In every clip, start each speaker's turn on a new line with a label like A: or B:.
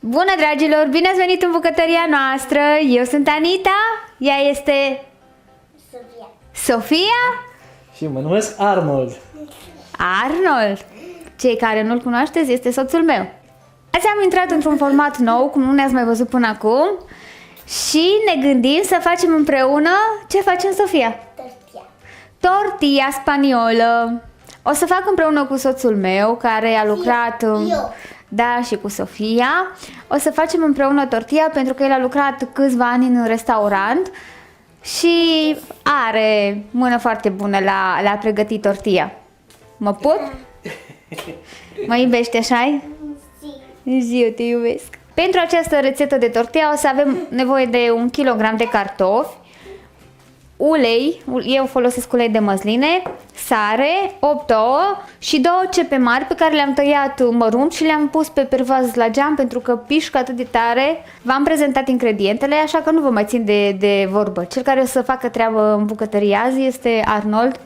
A: Bună, dragilor! Bine ați venit în bucătăria noastră! Eu sunt Anita, ea este... Sofia?
B: Și mă numesc Arnold.
A: Arnold! Cei care nu-l cunoașteți, este soțul meu. Azi am intrat într-un format nou, cum nu ne-ați mai văzut până acum, și ne gândim să facem împreună... Ce facem, Sofia? Tortilla spaniolă. O să fac împreună cu soțul meu, care a lucrat... Da, și cu Sofia. O să facem împreună tortilla pentru că el a lucrat câțiva ani în restaurant și are mână foarte bună la a pregăti tortilla. Mă pup? Mă iubești, așa-i? Zi, eu te iubesc. Pentru această rețetă de tortilla o să avem nevoie de 1 kg de cartofi, ulei, eu folosesc ulei de măsline, sare, 8 ouă și 2 cepe mari pe care le-am tăiat mărunt și le-am pus pe pervaz la geam pentru că pișcă atât de tare. V-am prezentat ingredientele, așa că nu vă mai țin de vorbă. Cel care o să facă treabă în bucătărie azi este Arnold,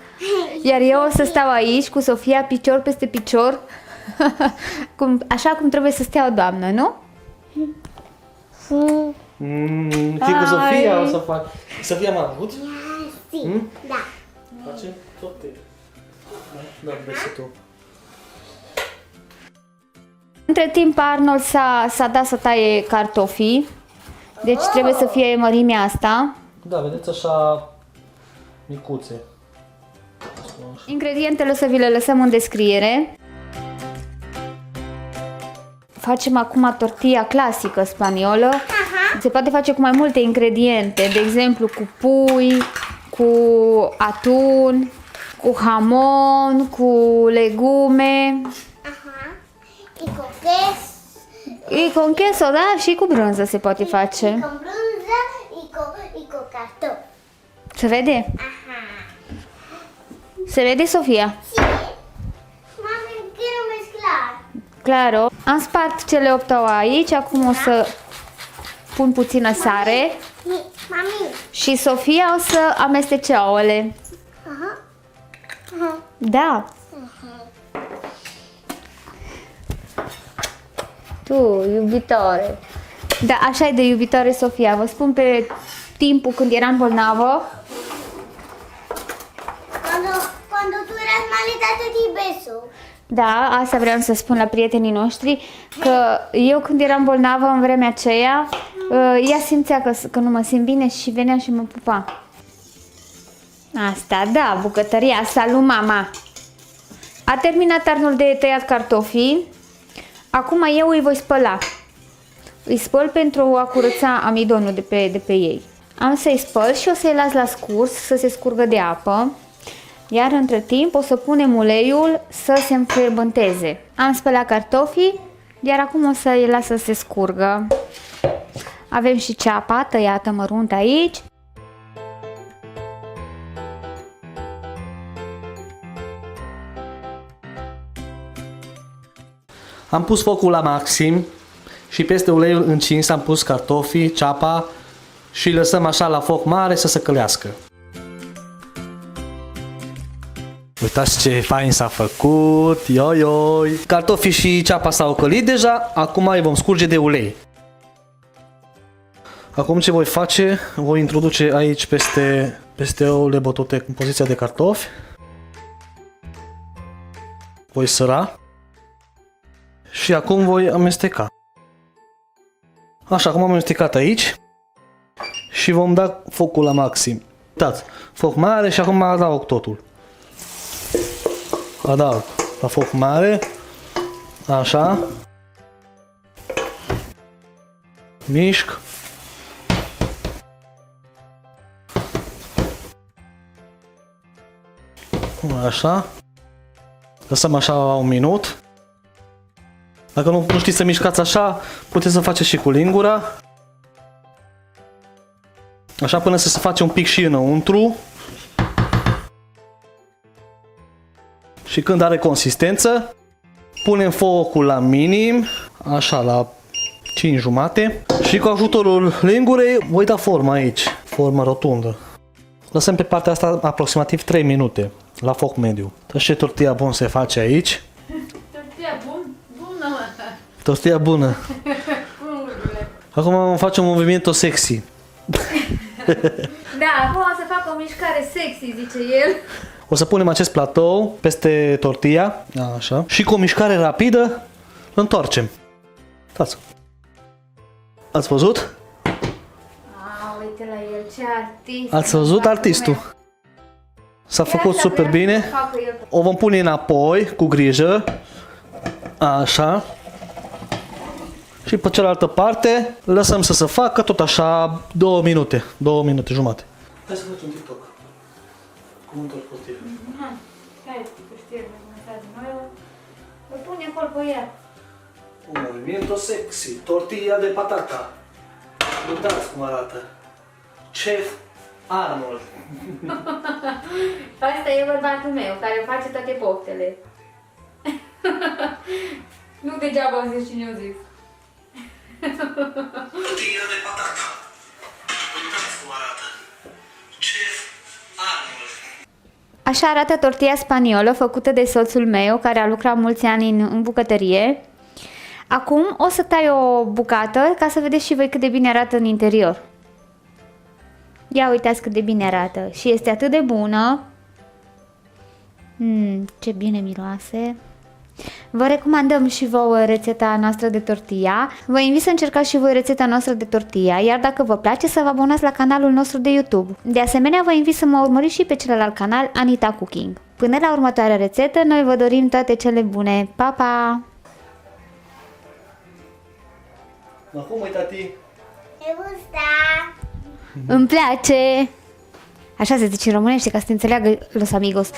A: iar eu o să stau aici cu Sofia picior peste picior, așa cum trebuie să stea o doamnă, nu?
B: Și cu Sofia o să fac. Sofia m-a avut?
C: Da.
B: Facem tortilla. Da, vrei tu.
A: Între timp Arnold s-a dat să taie cartofii, deci trebuie să fie mărimea asta.
B: Da, vedeți așa micuțe.
A: Ingredientele o să vi le lăsăm în descriere. Facem acum tortilla clasică spaniolă. Se poate face cu mai multe ingrediente, de exemplu cu pui, cu atun, cu hamon, cu legume.
C: Y con queso.
A: Și cu queso, da, și cu brânză se poate face.
C: Con brunza y con cartón.
A: Se vede?
C: Ajá.
A: Se vede, Sofia?
C: Sí. Mami, quiero mezclar.
A: Claro. Am spart cele 8 ouă aici, acum o să pun puțină sare
C: Mami.
A: și Sofia o să amestece ouăle.
C: Ajá. Ajá.
A: Da. Tu, iubitoare. Da, așa e de iubitoare Sofia. Vă spun pe timpul când eram bolnavă.
C: Cuando tú eras malita te di beso.
A: Da, asta vreau să spun la prietenii noștri, că eu când eram bolnavă în vremea aceea, ea simțea că nu mă simt bine și venea și mă pupa. Asta, da, bucătăria, salut mama! A terminat Arnold de tăiat cartofii, acum eu îi voi spăla. Îi spăl pentru a curăța amidonul de pe ei. Am să-i spăl și o să-i las la scurs să se scurgă de apă. Iar între timp o să punem uleiul să se înfierbânteze. Am spălat cartofii, iar acum o să îi las să se scurgă. Avem și ceapa tăiată mărunt aici.
B: Am pus focul la maxim și peste uleiul încins am pus cartofii, ceapa și lăsăm așa la foc mare să se călească. Uitați ce fain s-a făcut, ioi. Cartofii și ceapa s-au călit deja, acum îi vom scurge de ulei. Acum ce voi face, voi introduce aici peste ouăle bătute în poziția de cartofi. Voi săra. Și acum voi amesteca. Așa, acum am amestecat aici. Și vom da focul la maxim. Uitați, foc mare și acum adaug totul. Adaug la foc mare, așa, mișc, așa, lăsăm așa 1 minut. Dacă nu știți să mișcați așa, puteți să faceți și cu lingura, așa până să se face un pic și înăuntru. Și când are consistență, punem focul la minim, așa la 5,5 și cu ajutorul lingurei voi da forma aici, formă rotundă. Lăsăm pe partea asta aproximativ 3 minute la foc mediu. Și tortilla bun se face aici.
A: Tortilla bună!
B: Tortilla bună. Acum facem un movimento sexy.
A: Da, acum o să fac o mișcare sexy, zice el.
B: O să punem acest platou peste tortilla, așa, și cu o mișcare rapidă îl întoarcem. Uitați. Ați văzut?
A: Uite la el, ce artist.
B: Ați văzut artistul? S-a făcut super bine. O vom pune înapoi, cu grijă. Așa. Și pe cealaltă parte, lăsăm să se facă tot așa 2 minute. 2 minute jumate. Hai să facem TikTok. Cum întorci postiv?
A: Hai, că știu, îl pune acolo pe ea.
B: Un movimento sexy. Tortilla de patata. Uitați cum arată. Chef Arnold.
A: Asta e bărbatul meu, care face toate poftele. Nu degeaba au zis cine o zis.
B: Tortilla de patata. Uitați cum arată. Chef Arnold.
A: Așa arată tortilla spaniolă făcută de soțul meu, care a lucrat mulți ani în bucătărie. Acum o să tai o bucată ca să vedeți și voi cât de bine arată în interior. Ia uitați cât de bine arată și este atât de bună. Ce bine miroase. Vă recomandăm și vouă rețeta noastră de tortilla. Vă invit să încercați și voi rețeta noastră de tortilla, iar dacă vă place să vă abonați la canalul nostru de YouTube. De asemenea, vă invit să mă urmăriți și pe celălalt canal, Anita Cooking. Până la următoarea rețetă, noi vă dorim toate cele bune. Pa, pa!
B: Acum, uitați.
C: Me gusta.
A: Îmi place! Așa se zice în românește, ca să te înțeleagă los amigos.
C: Me